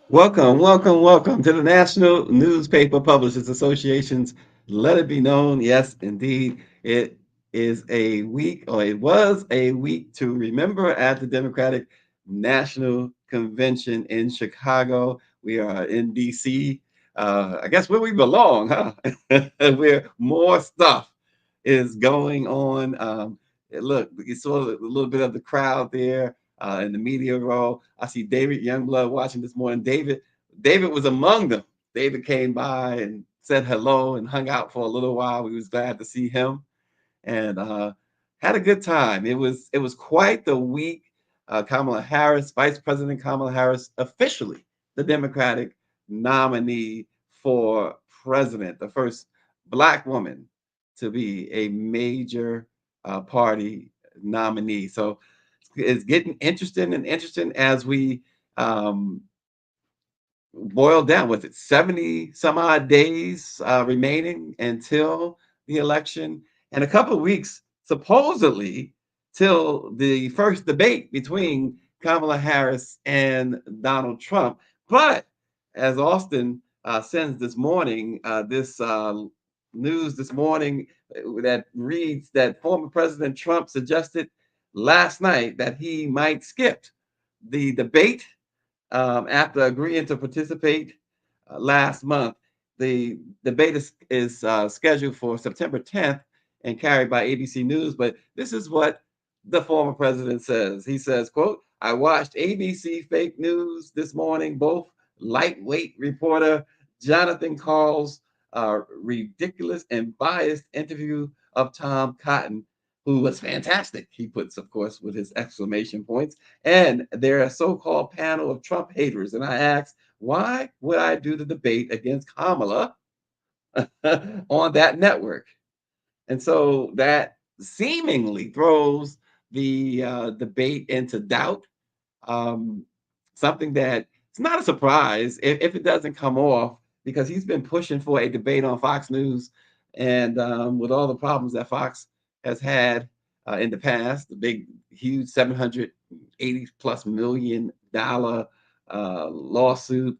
Welcome to the National Newspaper Publishers Association's Let It Be Known. Yes, indeed, it is a week, or it was a week to remember at the Democratic National Convention in Chicago. We are in DC. I guess where we belong, huh? Where more stuff is going on. Look, you saw a little bit of the crowd there in the media role. I see David Youngblood watching this morning. David was among them. David came by and said hello and hung out for a little while. We was glad to see him and had a good time. It was quite the week. Kamala Harris, Vice President Kamala Harris, officially the Democratic nominee for president, the first Black woman to be a major party nominee. So it's getting interesting as we um, boil down. Was it 70 some odd days remaining until the election, and a couple of weeks supposedly till the first debate between Kamala Harris and Donald Trump. But as Austin sends this morning, this news this morning that reads that former President Trump suggested last night that he might skip the debate after agreeing to participate last month. The debate is scheduled for September 10th and carried by ABC News. But this is what the former president says. He says, quote, I watched ABC fake news this morning. Both lightweight reporter Jonathan Call's ridiculous and biased interview of Tom Cotton, who was fantastic. He puts, of course, with his exclamation points, and they're a so-called panel of Trump haters. And I asked, why would I do the debate against Kamala on that network? And so that seemingly throws the debate into doubt. Um, Something that it's not a surprise if it doesn't come off, because he's been pushing for a debate on Fox News, and with all the problems that Fox has had in the past, the big, huge $780+ million lawsuit,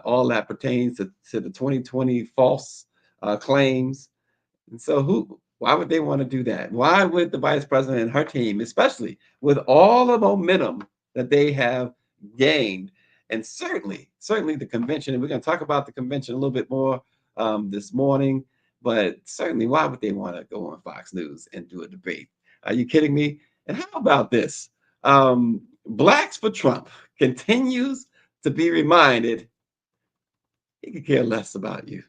all that pertains to the 2020 false claims. And so, why would they want to do that? Why would the vice president and her team, especially with all the momentum that they have gained, and certainly the convention, and we're going to talk about the convention a little bit more this morning, but certainly, why would they want to go on Fox News and do a debate? Are you kidding me? And how about this? Blacks for Trump continues to be reminded he could care less about you.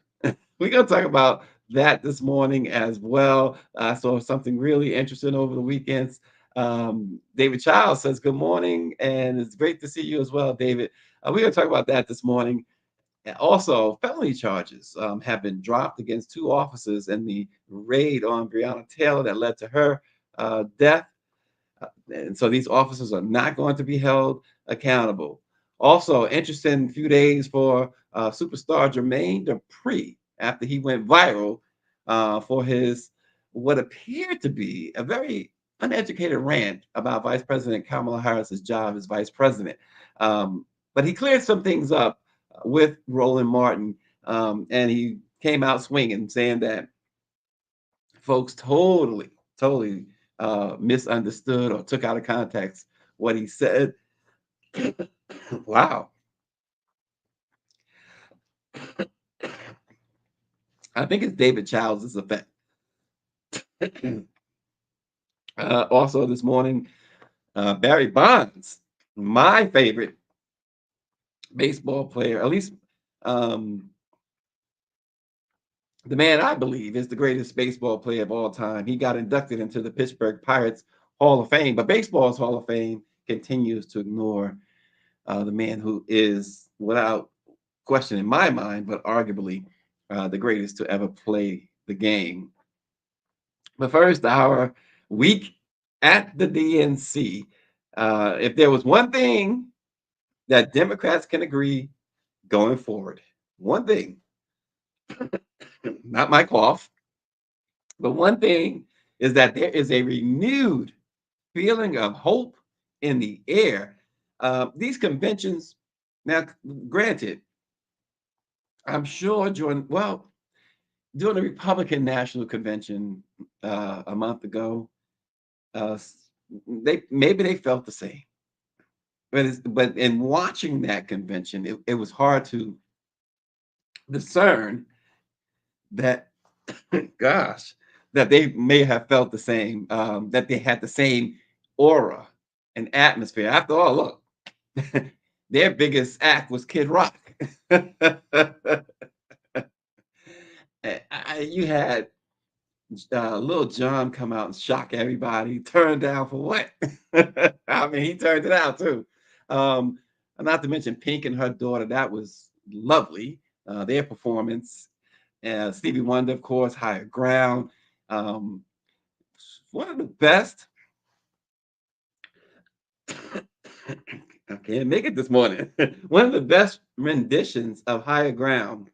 We're going to talk about that this morning as well. I saw something really interesting over the weekends. David Childs says, good morning, and it's great to see you as well, David. We're going to talk about that this morning. And also, felony charges have been dropped against two officers in the raid on Breonna Taylor that led to her death. And so these officers are not going to be held accountable. Also, interesting few days for superstar Jermaine Dupri after he went viral for his what appeared to be a very uneducated rant about Vice President Kamala Harris's job as vice president. But he cleared some things up with Roland Martin, and he came out swinging, saying that folks totally misunderstood or took out of context what he said. Wow. I think it's David Childs' effect. Also this morning, Barry Bonds, my favorite baseball player, at least um, the man I believe is the greatest baseball player of all time. He got inducted into the Pittsburgh Pirates Hall of Fame, but baseball's Hall of Fame continues to ignore the man who is, without question in my mind, but arguably the greatest to ever play the game. But first, our week at the DNC. If there was one thing that Democrats can agree going forward, one thing, not my cough, but one thing is that there is a renewed feeling of hope in the air. These conventions, now, granted, I'm sure during the Republican National Convention a month ago, they felt the same. But in watching that convention, it was hard to discern that, gosh, that they may have felt the same, that they had the same aura and atmosphere. After all, look, their biggest act was Kid Rock. You had Little John come out and shock everybody. Turned down for what? I mean, he turned it out too. Um, and not to mention Pink and her daughter. That was lovely. Their performance. Stevie Wonder, of course, Higher Ground. Um, one of the best. I can't make it this morning. One of the best renditions of Higher Ground.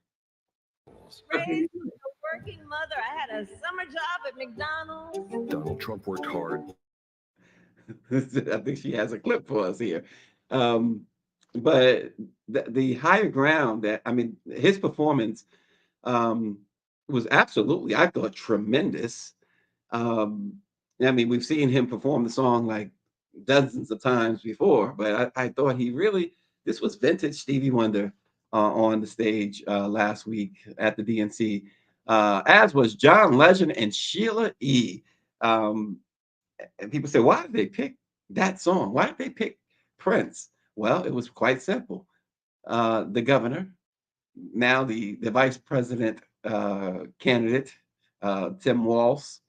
Raised a working mother. I had a summer job at McDonald's. Donald Trump worked hard. I think she has a clip for us here. Um, but the higher ground that, I mean, his performance um, was absolutely, I thought, tremendous. Um, I mean, we've seen him perform the song like dozens of times before, but I thought this was vintage Stevie Wonder on the stage last week at the DNC, as was John Legend and Sheila E. Um, and people say, why did they pick that song? Why did they pick Prince? Well, it was quite simple. The governor, now the vice president candidate, Tim Walz,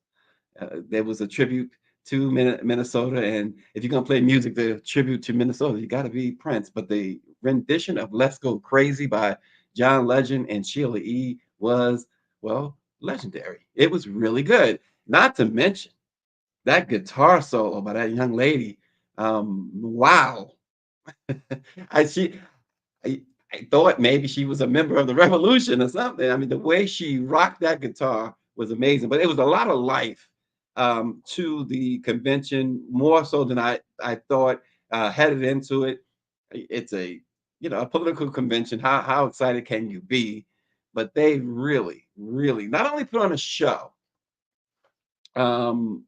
there was a tribute to Minnesota. And if you're going to play music, the tribute to Minnesota, you got to be Prince. But the rendition of Let's Go Crazy by John Legend and Sheila E. was, well, legendary. It was really good. Not to mention, that guitar solo by that young lady, wow. I she I, I thought maybe she was a member of the revolution or something. I mean, the way she rocked that guitar was amazing, but it was a lot of life to the convention, more so than I thought headed into it. It's a political convention. How excited can you be? But they really not only put on a show,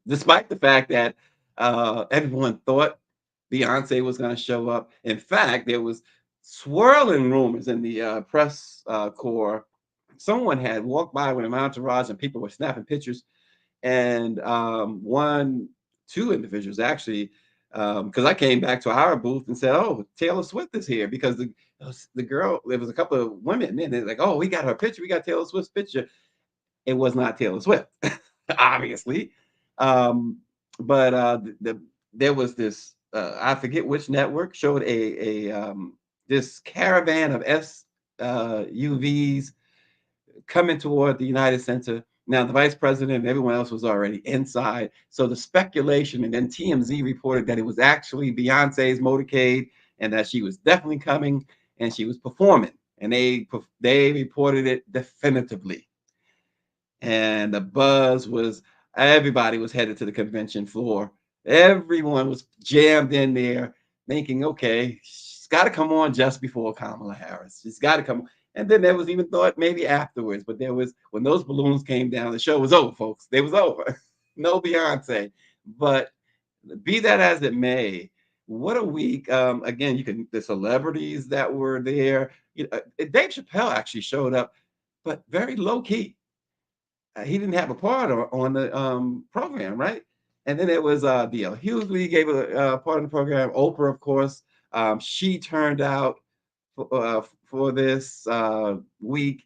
despite the fact that everyone thought Beyonce was going to show up. In fact, there was swirling rumors in the press corps. Someone had walked by with an entourage, and people were snapping pictures. And two individuals actually, because I came back to our booth and said, "Oh, Taylor Swift is here," because the girl, there was a couple of women, and they're like, "Oh, we got her picture. We got Taylor Swift's picture." It was not Taylor Swift, obviously. Um, but there was this, I forget which network showed this caravan of SUVs coming toward the United Center. Now the vice president and everyone else was already inside. So the speculation, and then TMZ reported that it was actually Beyonce's motorcade and that she was definitely coming and she was performing. And they reported it definitively. And the buzz was, everybody was headed to the convention floor. Everyone was jammed in there thinking, okay, she's got to come on just before Kamala Harris. She's got to come. And then there was even thought maybe afterwards, but there was when those balloons came down, the show was over, folks. It was over. No Beyonce. But be that as it may, what a week. Again, you can the celebrities that were there. Dave Chappelle actually showed up, but very low key. He didn't have a part on the program, right? And then it was D.L. Hughley gave a part of the program. Oprah, of course, she turned out for this week.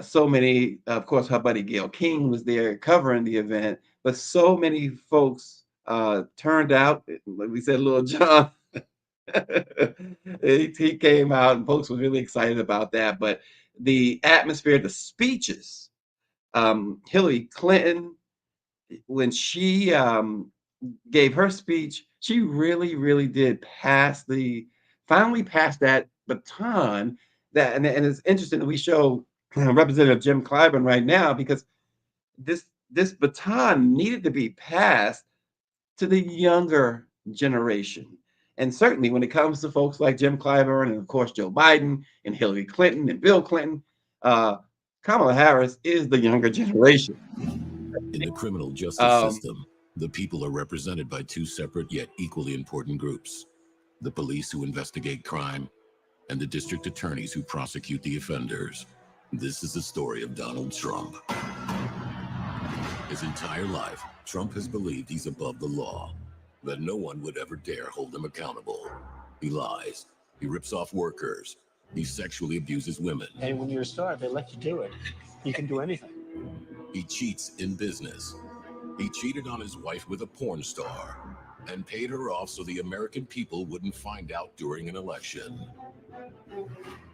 So many, of course, her buddy Gail King was there covering the event, but so many folks turned out. Like we said, Little John, he came out, and folks were really excited about that. But the atmosphere, the speeches, Hillary Clinton, when she gave her speech, she really, really did finally pass that baton. And it's interesting that we show Representative Jim Clyburn right now because this baton needed to be passed to the younger generation. And certainly when it comes to folks like Jim Clyburn and of course Joe Biden and Hillary Clinton and Bill Clinton, uh, Kamala Harris is the younger generation. In the criminal justice system, the people are represented by two separate yet equally important groups: the police who investigate crime and the district attorneys who prosecute the offenders. This is the story of Donald Trump. His entire life, Trump has believed he's above the law, that no one would ever dare hold him accountable. He lies. He rips off workers. He sexually abuses women. And when you're a star, they let you do it. You can do anything. He cheats in business. He cheated on his wife with a porn star and paid her off so the American people wouldn't find out during an election.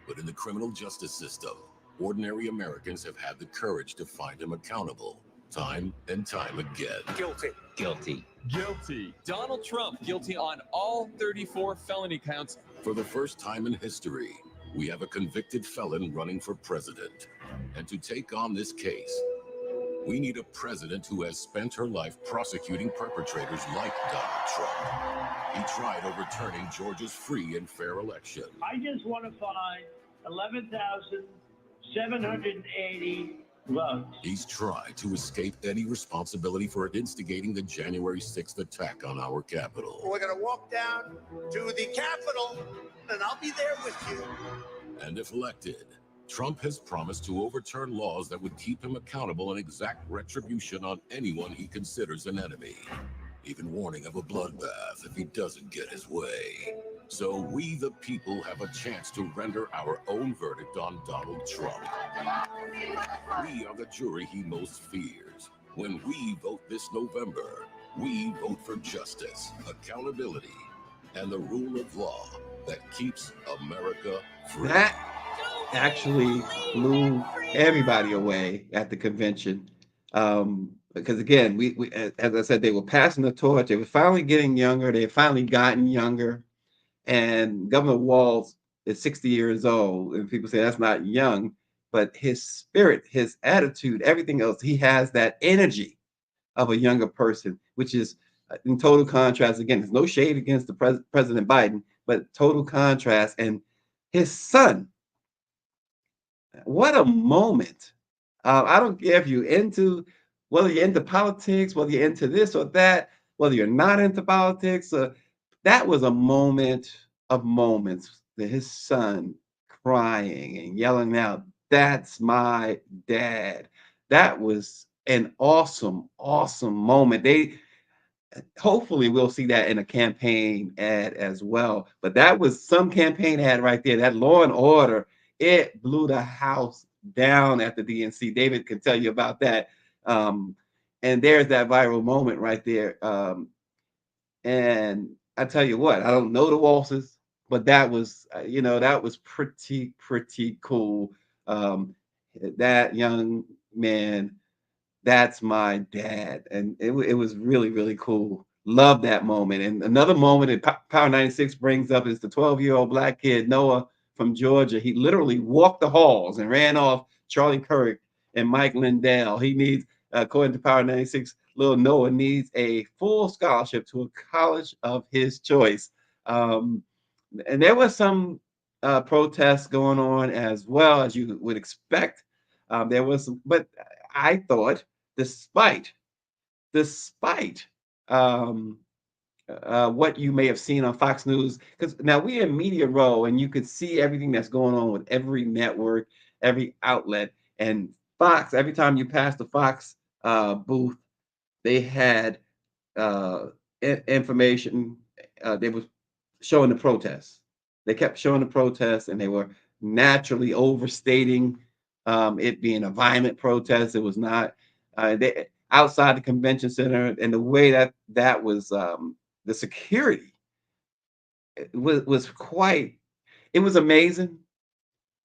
But in the criminal justice system, ordinary Americans have had the courage to find him accountable time and time again. Guilty. Guilty. Guilty. Donald Trump guilty on all 34 felony counts. For the first time in history, we have a convicted felon running for president. And to take on this case, we need a president who has spent her life prosecuting perpetrators like Donald Trump. He tried overturning Georgia's free and fair election. I just want to find 11,780 votes. He's tried to escape any responsibility for instigating the January 6th attack on our Capitol. We're going to walk down to the Capitol, and I'll be there with you. And if elected, Trump has promised to overturn laws that would keep him accountable and exact retribution on anyone he considers an enemy, even warning of a bloodbath if he doesn't get his way. So we, the people, have a chance to render our own verdict on Donald Trump. We are the jury he most fears. When we vote this November, we vote for justice, accountability, and the rule of law that keeps America free. That actually blew everybody away at the convention. Because again, we as I said, they were passing the torch. They were finally getting younger. They had finally gotten younger. And Governor Walz is 60 years old. And people say that's not young, but his spirit, his attitude, everything else, he has that energy of a younger person, which is in total contrast. Again, there's no shade against the President Biden, but total contrast. And his son, what a moment. I don't care if you're whether you're into politics, whether you're into this or that, whether you're not into politics. That was a moment of moments that his son crying and yelling out, "That's my dad." That was an awesome, awesome moment. Hopefully we'll see that in a campaign ad as well. But that was some campaign ad right there. That Law and Order, it blew the house down at the DNC. David can tell you about that. And there's that viral moment right there. And I tell you what, I don't know the Waltzes, but that was, that was pretty cool. That young man, that's my dad. And it was really, really cool. Love that moment. And another moment that Power 96 brings up is the 12-year-old black kid, Noah from Georgia. He literally walked the halls and ran off Charlie Kirk and Mike Lindell. He needs, according to Power 96, little Noah needs a full scholarship to a college of his choice. And there was some protests going on as well, as you would expect. There was some, but I thought, despite despite um, what you may have seen on Fox News, because now we're in Media Row, and you could see everything that's going on with every network, every outlet, and Fox. Every time you pass the Fox booth, they had information. They were showing the protests. They kept showing the protests, and they were naturally overstating it being a violent protest. It was not. They outside the convention center, and the way that that was, the security was quite. It was amazing,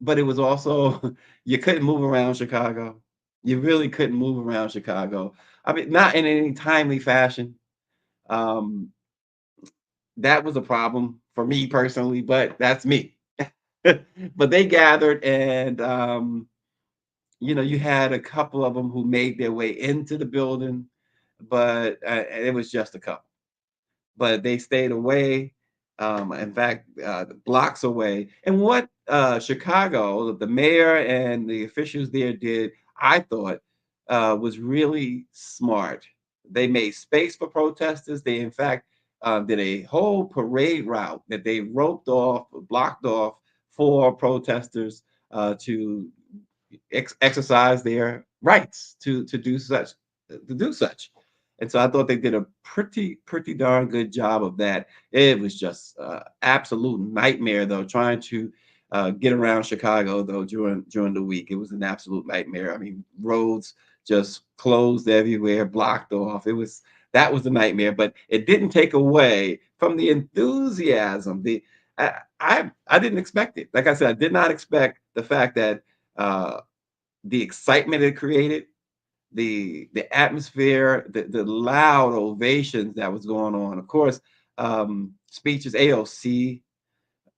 but it was also you couldn't move around Chicago. You really couldn't move around Chicago. I mean, not in any timely fashion. Um, that was a problem for me personally, but that's me. But they gathered, and you had a couple of them who made their way into the building, but it was just a couple. But they stayed away. In fact, blocks away. And what Chicago, the mayor and the officials there did, I thought, was really smart. They made space for protesters. They, in fact, did a whole parade route that they roped off, blocked off for protesters to exercise their rights to do such to do such. And so I thought they did a pretty darn good job of that. It was just absolute nightmare though, trying to get around Chicago though during the week. It was an absolute nightmare. I mean, roads just closed everywhere, blocked off. That was a nightmare, but it didn't take away from the enthusiasm. I didn't expect it. Like I said, I did not expect the fact that uh, the excitement it created, the atmosphere, the loud ovations that was going on. Of course, speeches. AOC,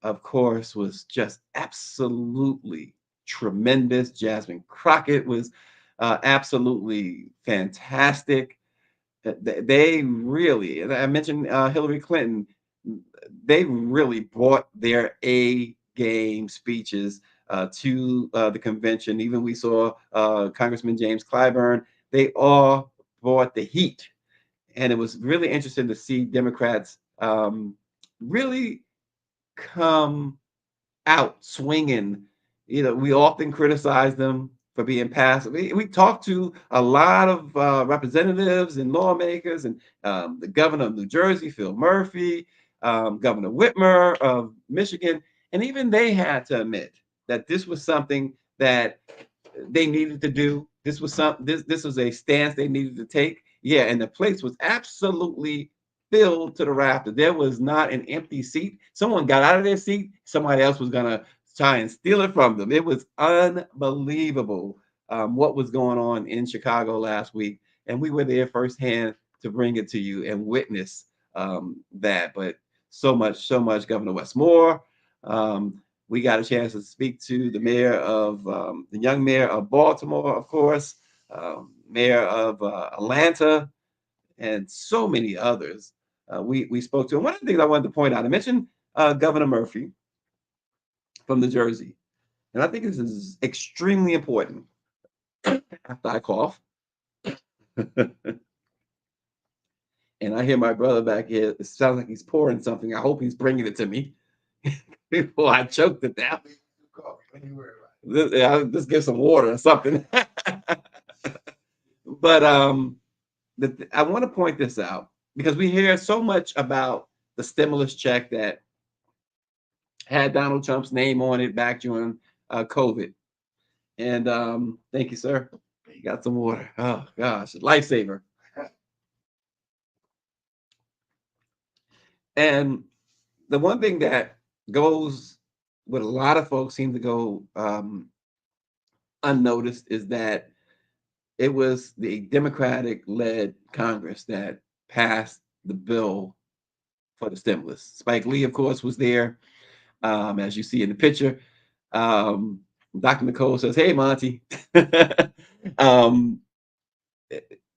of course, was just absolutely tremendous. Jasmine Crockett was absolutely fantastic. They really, and I mentioned Hillary Clinton, they really brought their A game speeches to the convention. Even we saw Congressman James Clyburn. They all brought the heat, and it was really interesting to see Democrats really come out swinging. We often criticize them for being passive. We talked to a lot of representatives and lawmakers, and the governor of New Jersey, Phil Murphy, Governor Whitmer of Michigan, and even they had to admit that this was something that they needed to do. This was a stance they needed to take. Yeah, and the place was absolutely filled to the rafter. There was not an empty seat. Someone got out of their seat, somebody else was gonna try and steal it from them. It was unbelievable what was going on in Chicago last week, and we were there firsthand to bring it to you and witness that. But so much, Governor Wes Moore. We got a chance to speak to the mayor of the young mayor of Baltimore, of course, mayor of Atlanta, and so many others. We spoke to. And one of the things I wanted to point out, I mentioned Governor Murphy from New Jersey, and I think this is extremely important. After I cough, and I hear my brother back here, it sounds like he's pouring something. I hope he's bringing it to me before I choke to death. I'll just give some water or something. But I want to point this out because we hear so much about the stimulus check that had Donald Trump's name on it back during COVID. And thank you, sir. You got some water. Oh gosh, lifesaver. And the one thing that goes with a lot of folks seem to go unnoticed is that it was the Democratic led Congress that passed the bill for the stimulus. Spike Lee, of course, was there, as you see in the picture. Dr. Nicole says, "Hey, Monty." um,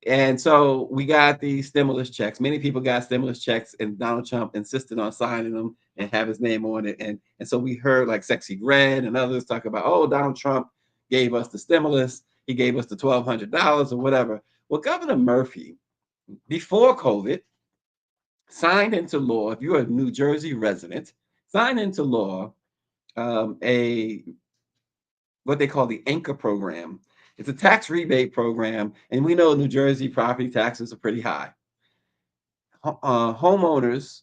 And so we got these stimulus checks. Many people got stimulus checks, and Donald Trump insisted on signing them and have his name on it. And so we heard like Sexy Red and others talk about, oh, Donald Trump gave us the stimulus. He gave us the $1,200 or whatever. Well, Governor Murphy, before COVID, signed into law, if you're a New Jersey resident, signed into law a what they call the Anchor program. It's a tax rebate program, and we know New Jersey property taxes are pretty high. Homeowners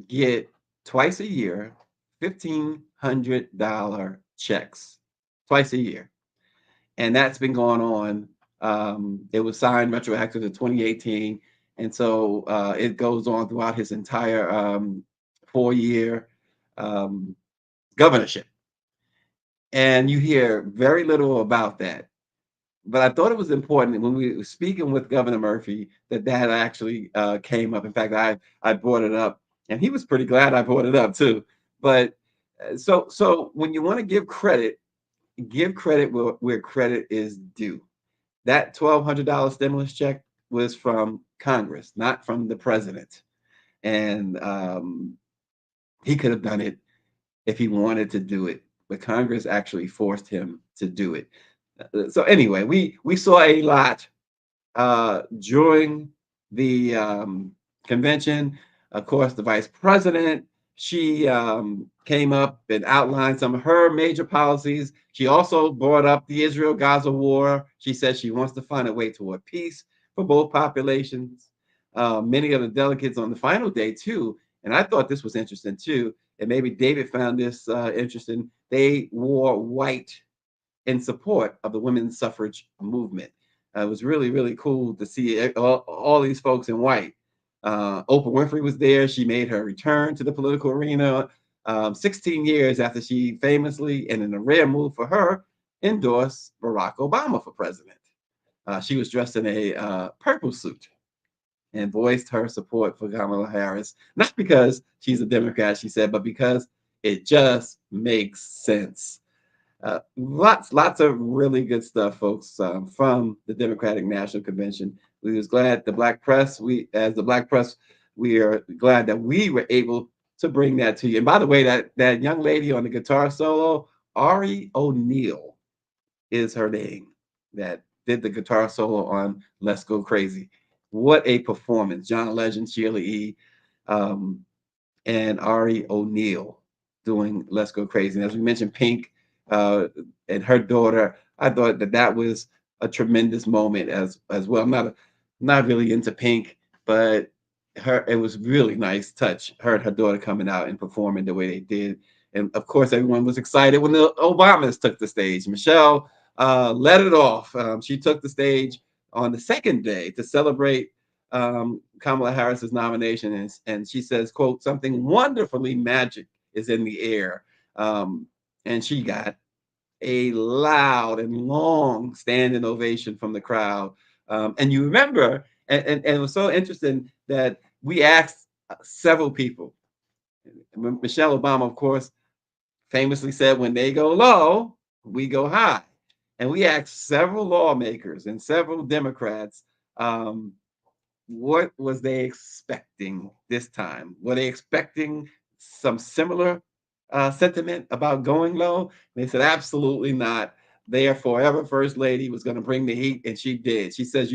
get twice a year $1,500 checks twice a year, and that's been going on. It was signed retroactive to 2018, and so it goes on throughout his entire 4-year governorship. And you hear very little about that. But I thought it was important when we were speaking with Governor Murphy that actually came up. In fact, I brought it up, and he was pretty glad I brought it up too. But so when you want to give credit where credit is due. That $1,200 stimulus check was from Congress, not from the president, and he could have done it if he wanted to do it, but Congress actually forced him to do it. So anyway, we saw a lot during the convention. Of course, the vice president, she came up and outlined some of her major policies. She also brought up the Israel-Gaza war. She said she wants to find a way toward peace for both populations. Many of the delegates on the final day too, and I thought this was interesting too, and maybe David found this interesting. They wore white in support of the women's suffrage movement. It was really, really cool to see all these folks in white. Oprah Winfrey was there. She made her return to the political arena 16 years after she famously, and in a rare move for her, endorsed Barack Obama for president. She was dressed in a purple suit and voiced her support for Kamala Harris, not because she's a Democrat, she said, but because it just makes sense. Lots of really good stuff, folks, from the Democratic National Convention. We was glad the Black Press, we are glad that we were able to bring that to you. And by the way, that young lady on the guitar solo, Ari O'Neill is her name, that did the guitar solo on Let's Go Crazy. What a performance. John Legend, Sheila E., and Ari O'Neill doing Let's Go Crazy. And as we mentioned, Pink and her daughter, I thought that was a tremendous moment as well. I'm not really into Pink, but it was really nice touch. Her and her daughter coming out and performing the way they did. And of course, everyone was excited when the Obamas took the stage. Michelle led it off. She took the stage on the second day to celebrate Kamala Harris's nomination, and she says, quote, "Something wonderfully magic is in the air." And she got a loud and long standing ovation from the crowd. And you remember, and it was so interesting that we asked several people. Michelle Obama, of course, famously said, "When they go low, we go high." And we asked several lawmakers and several Democrats, what was they expecting this time? Were they expecting some similar sentiment about going low? They said, absolutely not. Their forever first lady was going to bring the heat, and she did. She says,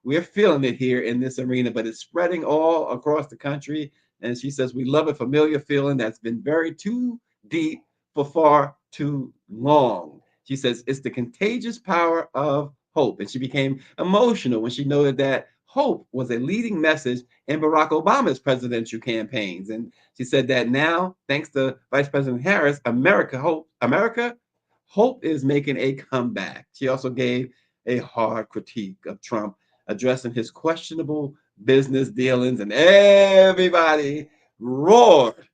we're feeling it here in this arena, but it's spreading all across the country. And she says, we love a familiar feeling that's been buried too deep for far too long. She says, it's the contagious power of hope. And she became emotional when she noted that hope was a leading message in Barack Obama's presidential campaigns. And she said that now, thanks to Vice President Harris, America hope is making a comeback. She also gave a hard critique of Trump, addressing his questionable business dealings, and everybody roared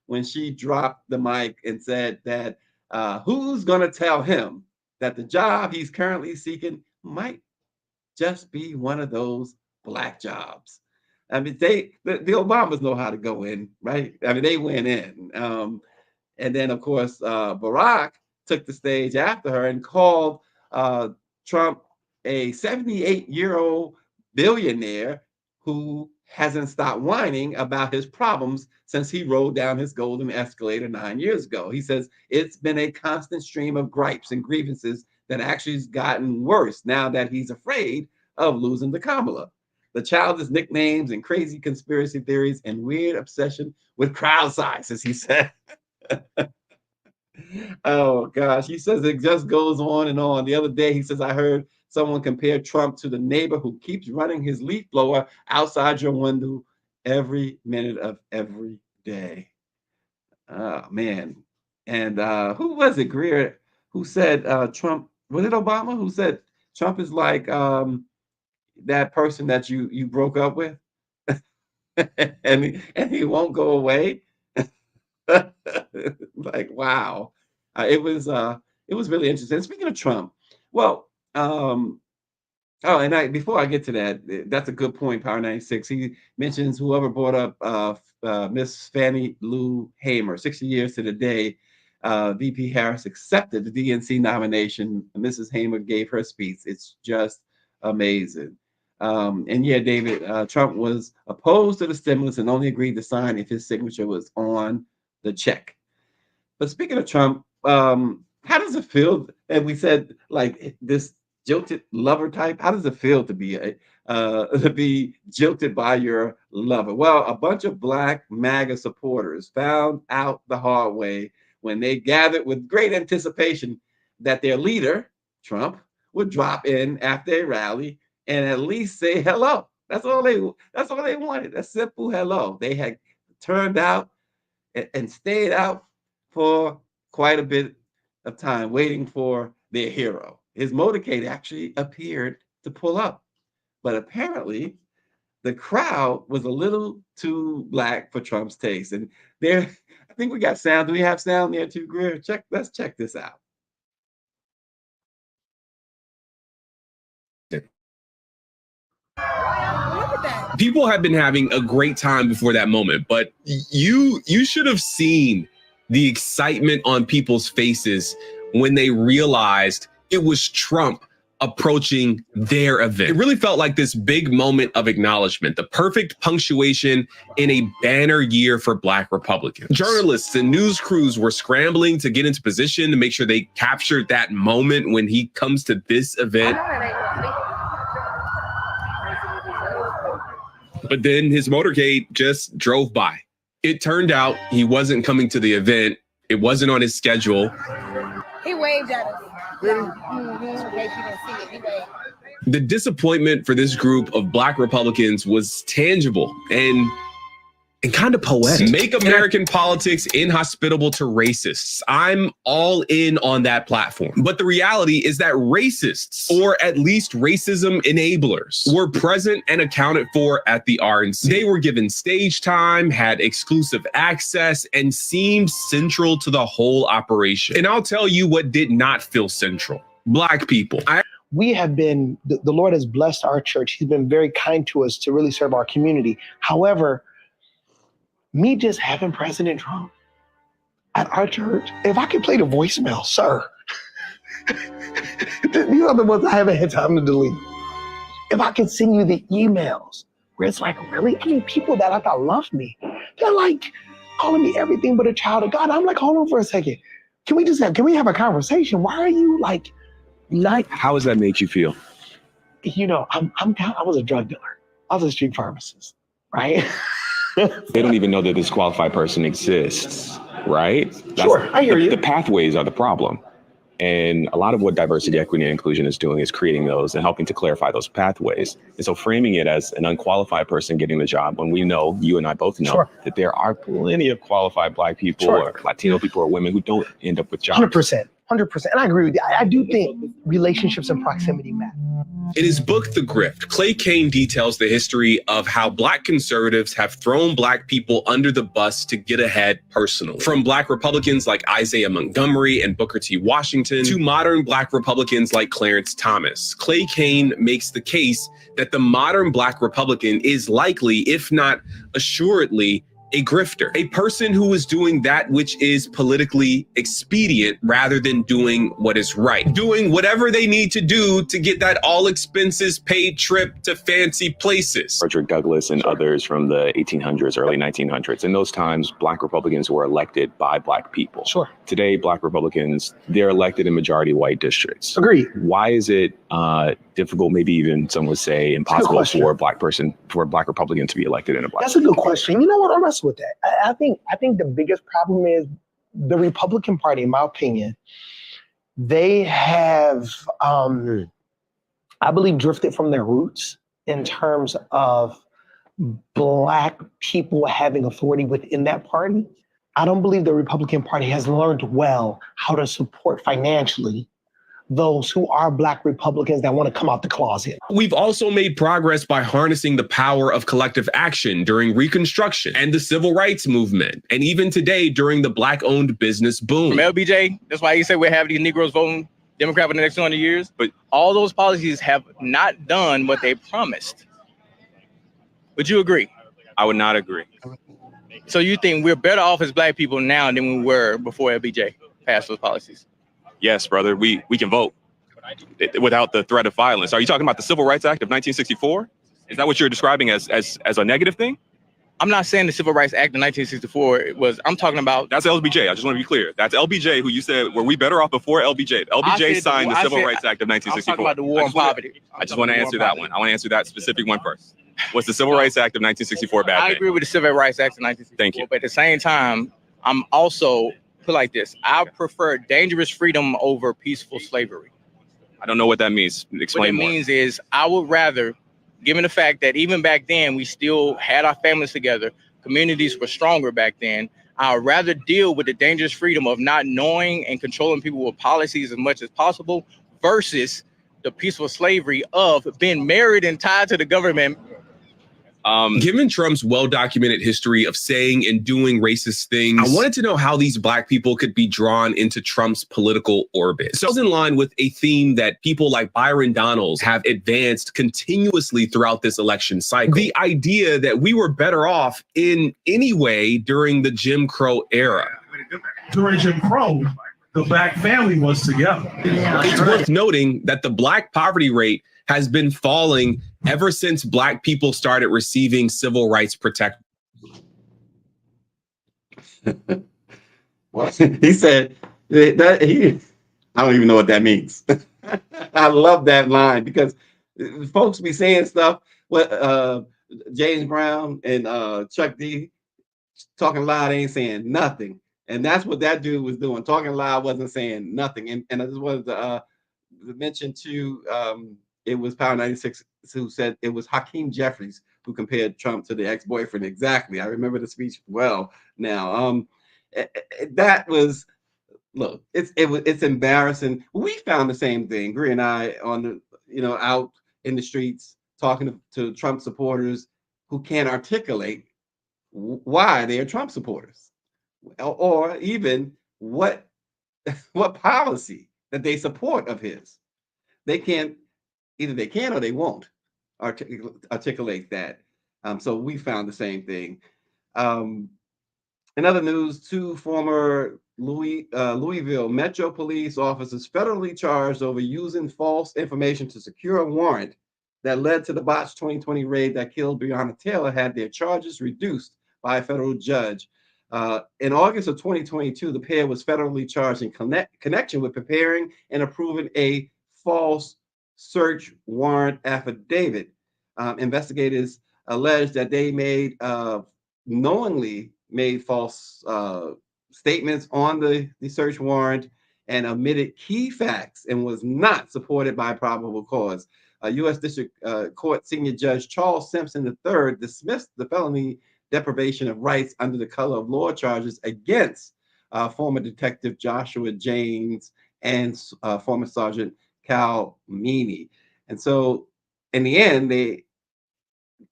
when she dropped the mic and said that who's going to tell him that the job he's currently seeking might just be one of those Black jobs. I mean, the Obamas know how to go in, right? I mean, they went in. And then, of course, Barack took the stage after her and called Trump a 78-year-old billionaire who hasn't stopped whining about his problems since he rode down his golden escalator 9 years ago. He says it's been a constant stream of gripes and grievances that actually has gotten worse now that he's afraid of losing to Kamala. The childish nicknames and crazy conspiracy theories and weird obsession with crowd sizes, he said. Oh gosh, he says it just goes on and on. The other day, he says, I heard someone compare Trump to the neighbor who keeps running his leaf blower outside your window every minute of every day. Oh man. And who was it, Greer, who said Trump, was it Obama who said Trump is like that person that you broke up with? and he won't go away. Like, wow. It was really interesting. Speaking of Trump, well, before I get to that, that's a good point, Power 96. He mentions whoever brought up Miss Fannie Lou Hamer, 60 years to the day. VP Harris accepted the DNC nomination. Mrs. Hamer gave her speech. It's just amazing. And yeah, David, Trump was opposed to the stimulus and only agreed to sign if his signature was on the check. But speaking of Trump, how does it feel? And we said, like, this jilted lover type. How does it feel to be jilted by your lover? Well, a bunch of Black MAGA supporters found out the hard way when they gathered with great anticipation that their leader, Trump, would drop in after a rally and at least say hello. That's all they wanted. A simple hello. They had turned out and stayed out for quite a bit of time waiting for their hero. His motorcade actually appeared to pull up, but apparently the crowd was a little too Black for Trump's taste. And there, I think we got sound. Do we have sound there too, Greer? Let's check this out. People have been having a great time before that moment, but you should have seen the excitement on people's faces when they realized it was Trump approaching their event. It really felt like this big moment of acknowledgement, the perfect punctuation in a banner year for Black Republicans. Journalists and news crews were scrambling to get into position to make sure they captured that moment when he comes to this event. But then his motorcade just drove by. It turned out he wasn't coming to the event. It wasn't on his schedule. He waved at us. In case you didn't see it, he waved. The disappointment for this group of Black Republicans was tangible and kind of poetic. Make American politics inhospitable to racists. I'm all in on that platform. But the reality is that racists, or at least racism enablers, were present and accounted for at the RNC. They were given stage time, had exclusive access, and seemed central to the whole operation. And I'll tell you what did not feel central. Black people. We have been, the Lord has blessed our church. He's been very kind to us to really serve our community. However, me just having President Trump at our church, if I could play the voicemail, sir, these are the ones I haven't had time to delete. If I could send you the emails where it's like, really? I mean, people that I thought loved me, they're like calling me everything but a child of God. I'm like, hold on for a second. Can we have a conversation? Why are you like, how does that make you feel? You know, I was a drug dealer. I was a street pharmacist, right? They don't even know that this qualified person exists, right? Sure, I hear you. The pathways are the problem. And a lot of what diversity, equity, and inclusion is doing is creating those and helping to clarify those pathways. And so framing it as an unqualified person getting the job when we know, you and I both know, that there are plenty of qualified Black people or Latino people or women who don't end up with jobs. 100%. And I agree with you. I do think relationships and proximity matter. In his book, The Grift, Clay Cane details the history of how Black conservatives have thrown Black people under the bus to get ahead personally. From Black Republicans like Isaiah Montgomery and Booker T. Washington to modern Black Republicans like Clarence Thomas. Clay Cane makes the case that the modern Black Republican is likely, if not assuredly, a grifter, a person who is doing that which is politically expedient rather than doing what is right, doing whatever they need to do to get that all expenses paid trip to fancy places. Frederick Douglass and others from the 1800s, early 1900s. In those times, Black Republicans were elected by Black people. Sure. Today, Black Republicans, they're elected in majority white districts. Agreed. Why is it difficult, maybe even some would say impossible for a Black Republican to be elected in a Black? That's a good question. You know what? I'll wrestle with that. I think the biggest problem is the Republican Party, in my opinion, they have, I believe, drifted from their roots in terms of Black people having authority within that party. I don't believe the Republican Party has learned well how to support financially those who are Black Republicans that want to come out the closet. We've also made progress by harnessing the power of collective action during Reconstruction and the Civil Rights Movement, and even today during the Black-owned business boom. From LBJ, that's why you say we have these Negroes voting Democrat for the next 200 years, but all those policies have not done what they promised. Would you agree? I would not agree. So you think we're better off as Black people now than we were before LBJ passed those policies? Yes, brother, we can vote without the threat of violence. Are you talking about the Civil Rights Act of 1964? Is that what you're describing as a negative thing? I'm not saying the Civil Rights Act of 1964 was, I'm talking about. That's LBJ. I just want to be clear. That's LBJ who you said, were we better off before LBJ? LBJ signed the Civil Rights Act of 1964. I'm talking about the war on poverty. I just want to answer that one. I want to answer that specific one first. Was the Civil Rights Act of 1964 bad? I agree with the Civil Rights Act of 1964. Thank you. But at the same time, I'm also put like this. I prefer dangerous freedom over peaceful slavery. I don't know what that means. Explain more. What it means is I would rather, given the fact that even back then we still had our families together, communities were stronger back then, I would rather deal with the dangerous freedom of not knowing and controlling people with policies as much as possible versus the peaceful slavery of being married and tied to the government. Given Trump's well-documented history of saying and doing racist things, I wanted to know how these Black people could be drawn into Trump's political orbit. So it was in line with a theme that people like Byron Donalds have advanced continuously throughout this election cycle. The idea that we were better off in any way during the Jim Crow era. During Jim Crow, the Black family was together. It's worth noting that the Black poverty rate has been falling ever since Black people started receiving civil rights protection. Well, he said that I don't even know what that means. I love that line because folks be saying stuff. What James Brown and Chuck D talking loud ain't saying nothing, and that's what that dude was doing. Talking loud wasn't saying nothing. And I just wanted to mention too. It was Power 96 who said it was Hakeem Jeffries who compared Trump to the ex-boyfriend. Exactly. I remember the speech well now. That was, look, it's embarrassing. We found the same thing, Gri and I, on the, out in the streets talking to Trump supporters who can't articulate why they are Trump supporters or even what policy that they support of his. They can't. Either they can or they won't articulate that. So we found the same thing. In other news, two former Louisville Metro Police officers federally charged over using false information to secure a warrant that led to the botched 2020 raid that killed Breonna Taylor had their charges reduced by a federal judge. In August of 2022, the pair was federally charged in connection with preparing and approving a false search warrant affidavit. Investigators alleged that they knowingly made false statements on the search warrant and omitted key facts and was not supported by probable cause. U.S. District Court Senior Judge Charles Simpson III dismissed the felony deprivation of rights under the color of law charges against former Detective Joshua James and former Sergeant Cal Meany. And so in the end, they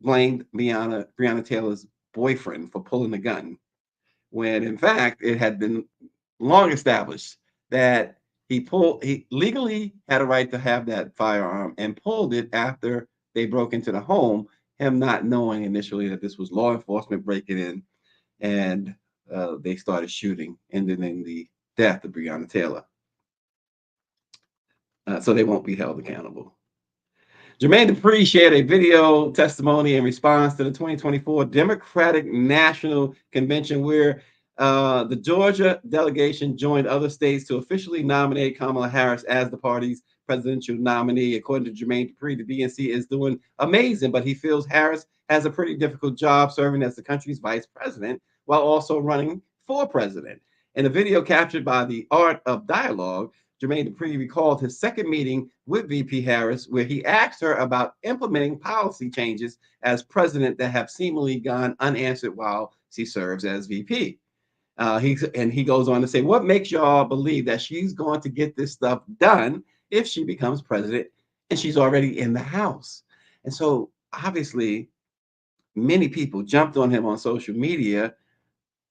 blamed Breonna Taylor's boyfriend for pulling the gun, when in fact it had been long established that he legally had a right to have that firearm and pulled it after they broke into the home, him not knowing initially that this was law enforcement breaking in. and they started shooting, ending in the death of Breonna Taylor. So they won't be held accountable. Jermaine Dupri shared a video testimony in response to the 2024 Democratic National Convention, where the Georgia delegation joined other states to officially nominate Kamala Harris as the party's presidential nominee. According to Jermaine Dupri, the DNC is doing amazing, but he feels Harris has a pretty difficult job serving as the country's vice president while also running for president. In a video captured by the Art of Dialogue, Jermaine Dupri recalled his second meeting with VP Harris, where he asked her about implementing policy changes as president that have seemingly gone unanswered while she serves as VP. He goes on to say, what makes y'all believe that she's going to get this stuff done if she becomes president and she's already in the House? And so obviously many people jumped on him on social media,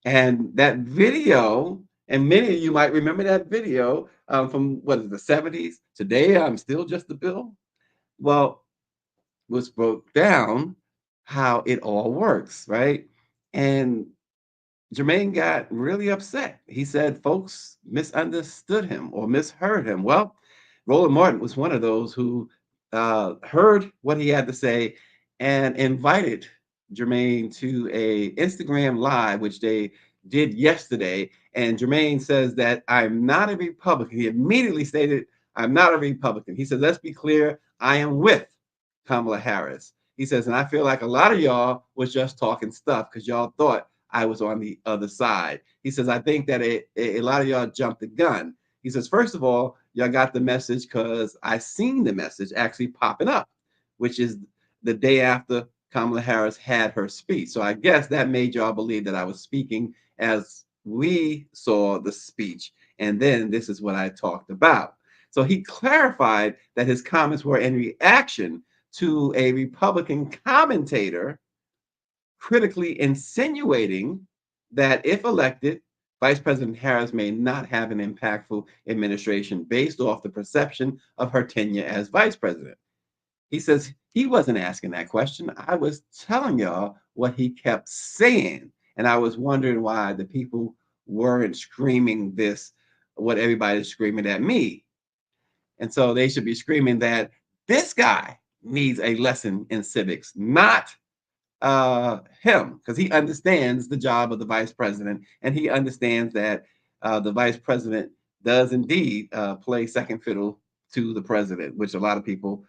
and that video, and many of you might remember that video from what is the 70s. Today, I'm still just a bill. Well, was broke down how it all works, right? And Jermaine got really upset. He said folks misunderstood him or misheard him. Well, Roland Martin was one of those who heard what he had to say and invited Jermaine to a Instagram Live, which they did yesterday. And Jermaine says that I'm not a Republican. He immediately stated, I'm not a Republican. He said, let's be clear, I am with Kamala Harris. He says, and I feel like a lot of y'all was just talking stuff because y'all thought I was on the other side. He says, I think that a lot of y'all jumped the gun. He says, first of all, y'all got the message because I seen the message actually popping up, which is the day after Kamala Harris had her speech. So I guess that made y'all believe that I was speaking as we saw the speech. And then this is what I talked about. So he clarified that his comments were in reaction to a Republican commentator critically insinuating that if elected, Vice President Harris may not have an impactful administration based off the perception of her tenure as vice president. He says he wasn't asking that question. I was telling y'all what he kept saying. And I was wondering why the people weren't screaming this, what everybody's screaming at me. And so they should be screaming that this guy needs a lesson in civics, not him, because he understands the job of the vice president, and he understands that the vice president does indeed play second fiddle to the president, which a lot of people,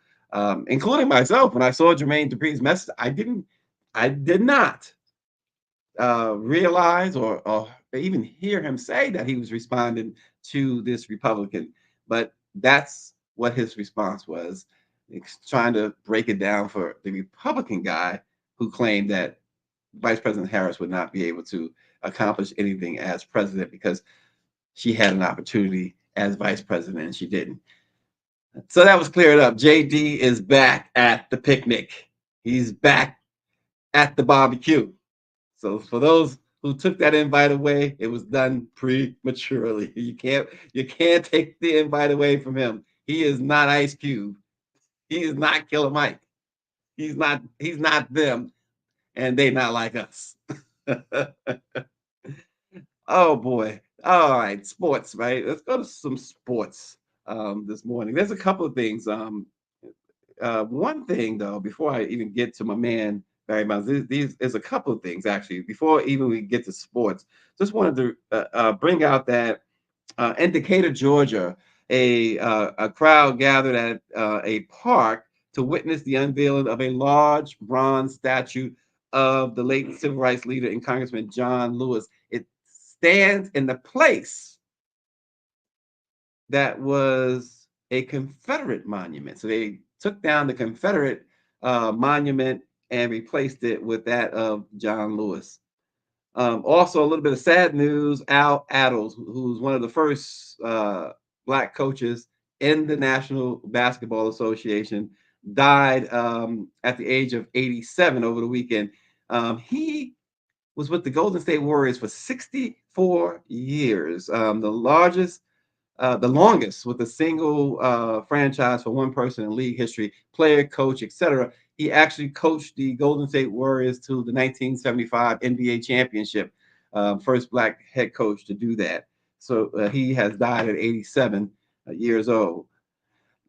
including myself, when I saw Jermaine Dupri's message, I did not realize or even hear him say that he was responding to this Republican, but that's what his response was. He's trying to break it down for the Republican guy who claimed that Vice President Harris would not be able to accomplish anything as president because she had an opportunity as vice president and she didn't. So that was cleared up. JD is back at the picnic. He's back at the barbecue. So for those who took that invite away, it was done prematurely. You can't take the invite away from him. He is not Ice Cube. He is not Killer Mike. He's not them, and they not like us. Oh boy. All right, sports, right? Let's go to some sports this morning. There's a couple of things. One thing though, before I even get to my man Barry Bonds, there's a couple of things actually. Before even we get to sports, just wanted to bring out that in Decatur, Georgia, a crowd gathered at a park to witness the unveiling of a large bronze statue of the late civil rights leader and Congressman John Lewis. It stands in the place that was a Confederate monument. So they took down the Confederate monument and replaced it with that of John Lewis. Also, a little bit of sad news. Al Attles, who's one of the first Black coaches in the National Basketball Association, died at the age of 87 over the weekend. He was with the Golden State Warriors for 64 years, the longest with a single franchise for one person in league history, player, coach, etc. He actually coached the Golden State Warriors to the 1975 NBA championship. first black head coach to do that. So he has died at 87 years old.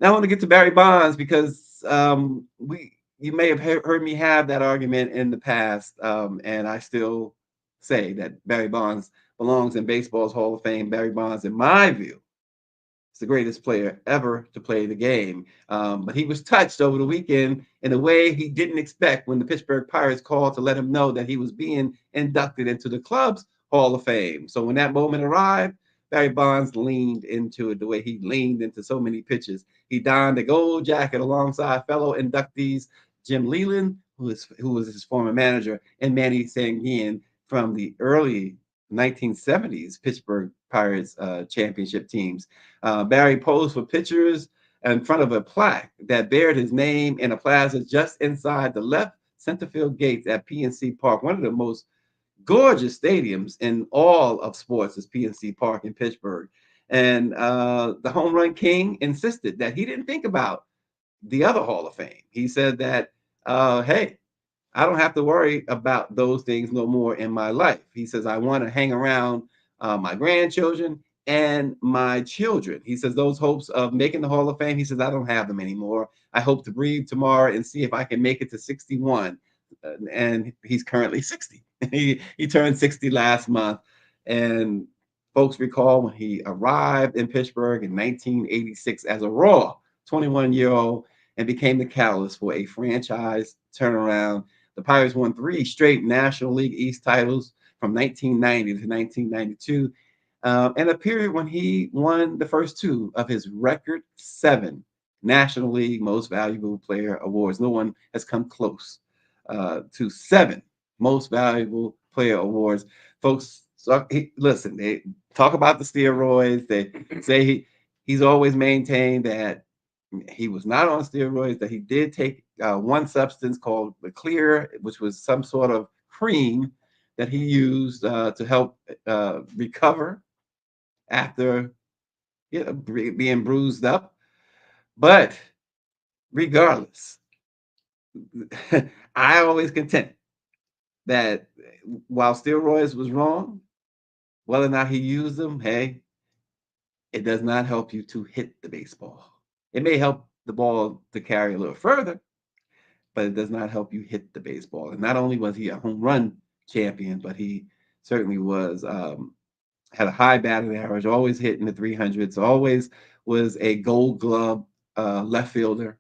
Now I want to get to Barry Bonds because you may have heard me have that argument in the past, and I still say that Barry Bonds belongs in baseball's Hall of Fame. Barry Bonds, in my view, is the greatest player ever to play the game. But he was touched over the weekend in a way he didn't expect when the Pittsburgh Pirates called to let him know that he was being inducted into the club's Hall of Fame. So when that moment arrived, Barry Bonds leaned into it the way he leaned into so many pitches. He donned a gold jacket alongside fellow inductees Jim Leyland, who was his former manager, and Manny Sanguin from the early 1970s Pittsburgh Pirates championship teams. Barry posed for pictures in front of a plaque that bared his name in a plaza just inside the left center field gates at PNC Park, one of the most gorgeous stadiums in all of sports is PNC Park in Pittsburgh. And the home run king insisted that he didn't think about the other Hall of Fame. He said that, hey, I don't have to worry about those things no more in my life. He says, I want to hang around my grandchildren and my children. He says, those hopes of making the Hall of Fame, he says, I don't have them anymore. I hope to breathe tomorrow and see if I can make it to 61. And he's currently 60. He turned 60 last month. And folks recall when he arrived in Pittsburgh in 1986 as a raw 21-year-old and became the catalyst for a franchise turnaround. The Pirates won 3 straight National League East titles from 1990 to 1992, and a period when he won the first 2 of his record 7 National League Most Valuable Player awards. No one has come close to 7 Most Valuable Player awards. Folks, listen, they talk about the steroids. They say he's always maintained that he was not on steroids, that he did take one substance called the Clear, which was some sort of cream that he used to help recover after being bruised up. But regardless, I always contend that while steroids was wrong, whether or not he used them, hey, it does not help you to hit the baseball. It may help the ball to carry a little further, but it does not help you hit the baseball. And not only was he a home run champion, but he certainly was had a high batting average, always hitting the 300s, always was a Gold Glove left fielder,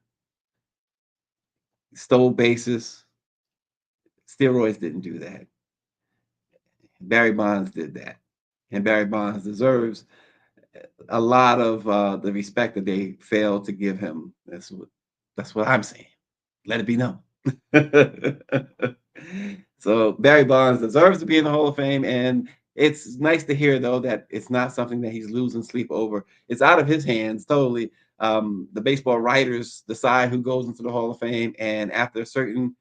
stole bases. Steroids didn't do that. Barry Bonds did that. And Barry Bonds deserves a lot of the respect that they failed to give him. That's what I'm saying. Let it be known. So Barry Bonds deserves to be in the Hall of Fame, and it's nice to hear though that it's not something that he's losing sleep over. It's out of his hands totally. The baseball writers decide who goes into the Hall of Fame, and after a certain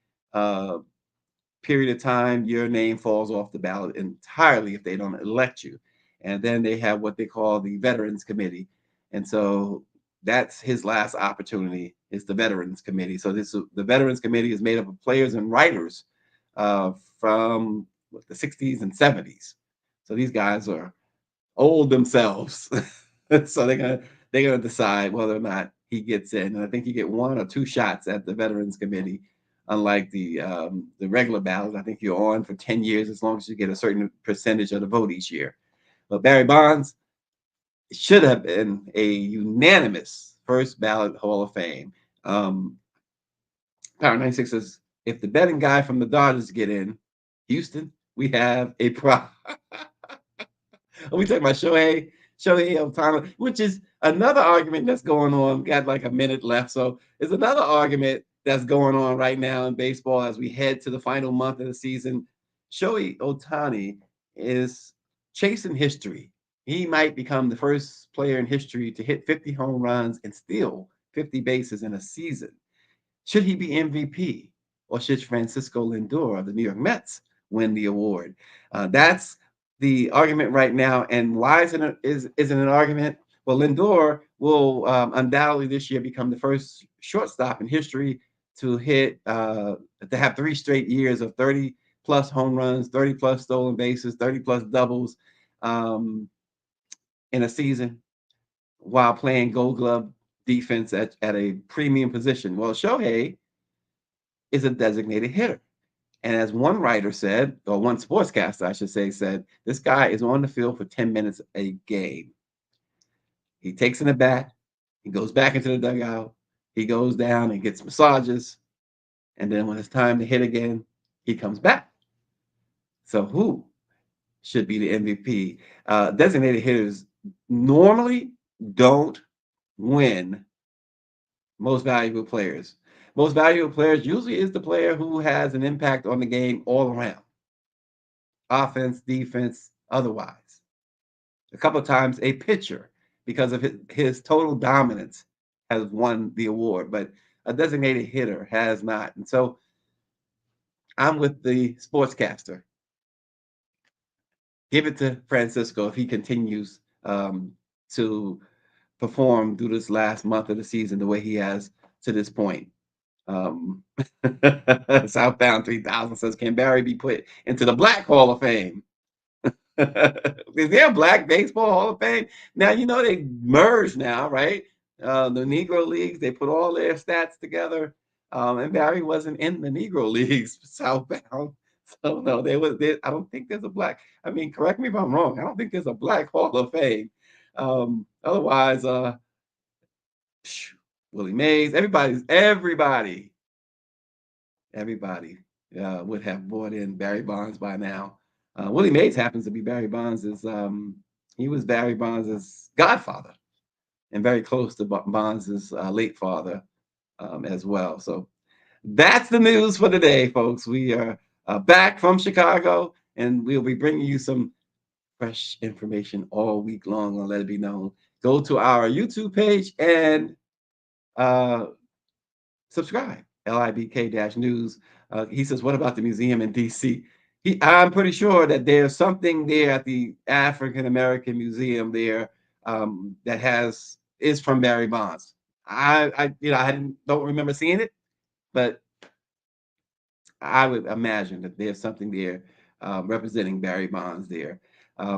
period of time, your name falls off the ballot entirely if they don't elect you. And then they have what they call the Veterans Committee. And so that's his last opportunity, is the Veterans Committee. So the Veterans Committee is made up of players and writers from the 60s and 70s. So these guys are old themselves. So they're gonna decide whether or not he gets in. And I think you get 1 or 2 shots at the Veterans Committee. Unlike the regular ballot, I think you're on for 10 years as long as you get a certain percentage of the vote each year. But Barry Bonds should have been a unanimous first ballot Hall of Fame. Power 96 says, if the betting guy from the Dodgers get in, Houston, we have a problem. Are we talking about Shohei Ohtani, which is another argument that's going on. We've got like a minute left. So it's another argument that's going on right now in baseball as we head to the final month of the season. Shohei Ohtani is chasing history. He might become the first player in history to hit 50 home runs and steal 50 bases in a season. Should he be MVP, or should Francisco Lindor of the New York Mets win the award? That's the argument right now. And why isn't it an argument? Well, Lindor will undoubtedly this year become the first shortstop in history to hit to have 3 straight years of 30+ plus home runs, 30 plus stolen bases, 30 plus doubles in a season while playing Gold Glove defense at a premium position. Well, Shohei is a designated hitter. And as one writer said, or one sportscaster, I should say, said, this guy is on the field for 10 minutes a game. He takes in the bat, he goes back into the dugout, he goes down and gets massages, and then when it's time to hit again, he comes back. So who should be the MVP? Designated hitters normally don't win most valuable players. Most valuable players usually is the player who has an impact on the game all around. Offense, defense, otherwise. A couple of times a pitcher, because of his total dominance, has won the award, but a designated hitter has not. And so I'm with the sportscaster. Give it to Francisco if he continues to perform through this last month of the season the way he has to this point. Southbound 3000 says, can Barry be put into the Black Hall of Fame? Is there a Black Baseball Hall of Fame? Now, you know, they merged now, right? The Negro Leagues, they put all their stats together. And Barry wasn't in the Negro Leagues, Southbound. So no, I don't think there's a Black. I mean, correct me if I'm wrong. I don't think there's a Black Hall of Fame. Otherwise, Willie Mays, everybody would have brought in Barry Bonds by now. Willie Mays happens to be Barry Bonds' he was Barry Bonds' godfather and very close to Bonds' late father as well. So that's the news for today, folks. We are back from Chicago, and we'll be bringing you some fresh information all week long on Let It Be Known. Go to our YouTube page and subscribe, LIBK-News. He says, what about the museum in DC? I'm pretty sure that there's something there at the African American Museum there that is from Barry Bonds. I don't remember seeing it, but I would imagine that there's something there representing Barry Bonds there.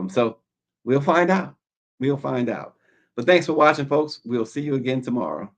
So we'll find out. But thanks for watching, folks. We'll see you again tomorrow.